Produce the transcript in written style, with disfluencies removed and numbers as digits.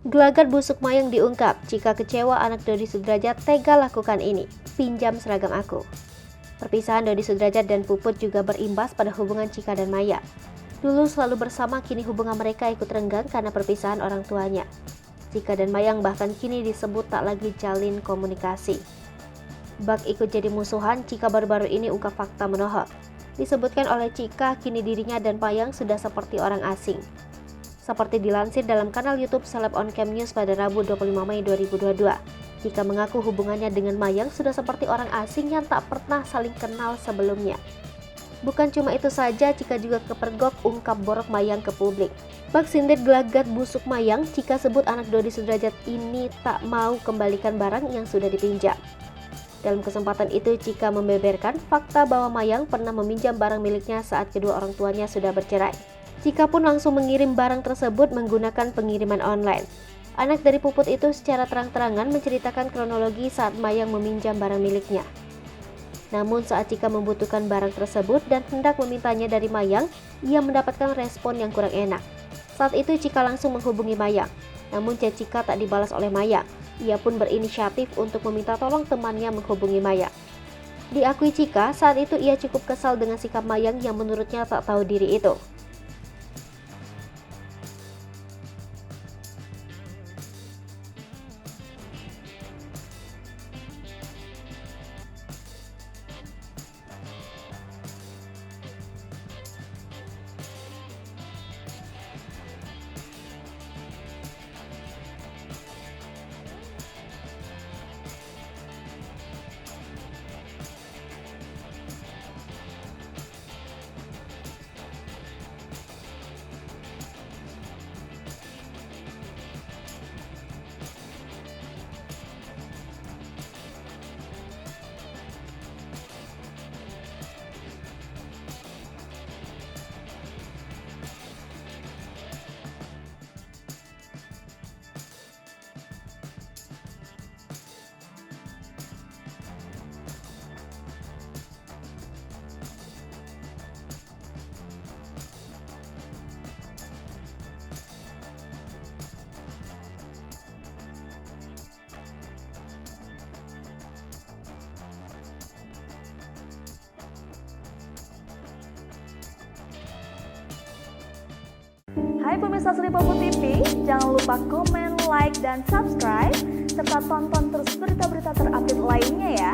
Gelagat busuk Mayang diungkap, Cika kecewa anak Dodi Sudrajat tega lakukan ini, pinjam seragam aku. Perpisahan Dodi Sudrajat dan Puput juga berimbas pada hubungan Cika dan Maya. Dulu selalu bersama, kini hubungan mereka ikut renggang karena perpisahan orang tuanya. Cika dan Mayang bahkan kini disebut tak lagi jalin komunikasi. Bak ikut jadi musuhan, Cika baru-baru ini ungkap fakta menohok. Disebutkan oleh Cika, kini dirinya dan Mayang sudah seperti orang asing. Seperti dilansir dalam kanal YouTube Celeb On Cam News pada Rabu 25 Mei 2022, Cika mengaku hubungannya dengan Mayang sudah seperti orang asing yang tak pernah saling kenal sebelumnya. Bukan cuma itu saja, Cika juga kepergok ungkap borok Mayang ke publik. Bak sindir gelagat busuk Mayang, Cika sebut anak Dodi Sudrajat ini tak mau kembalikan barang yang sudah dipinjam. Dalam kesempatan itu, Cika membeberkan fakta bahwa Mayang pernah meminjam barang miliknya saat kedua orang tuanya sudah bercerai. Cika pun langsung mengirim barang tersebut menggunakan pengiriman online. Anak dari Puput itu secara terang-terangan menceritakan kronologi saat Mayang meminjam barang miliknya. Namun saat Cika membutuhkan barang tersebut dan hendak memintanya dari Mayang, ia mendapatkan respon yang kurang enak. Saat itu Cika langsung menghubungi Mayang, namun chat Cika tak dibalas oleh Mayang. Ia pun berinisiatif untuk meminta tolong temannya menghubungi Mayang. Diakui Cika, saat itu ia cukup kesal dengan sikap Mayang yang menurutnya tak tahu diri itu. Hai pemirsa Sri Popo TV, jangan lupa komen, like, dan subscribe, serta tonton terus berita-berita terupdate lainnya ya.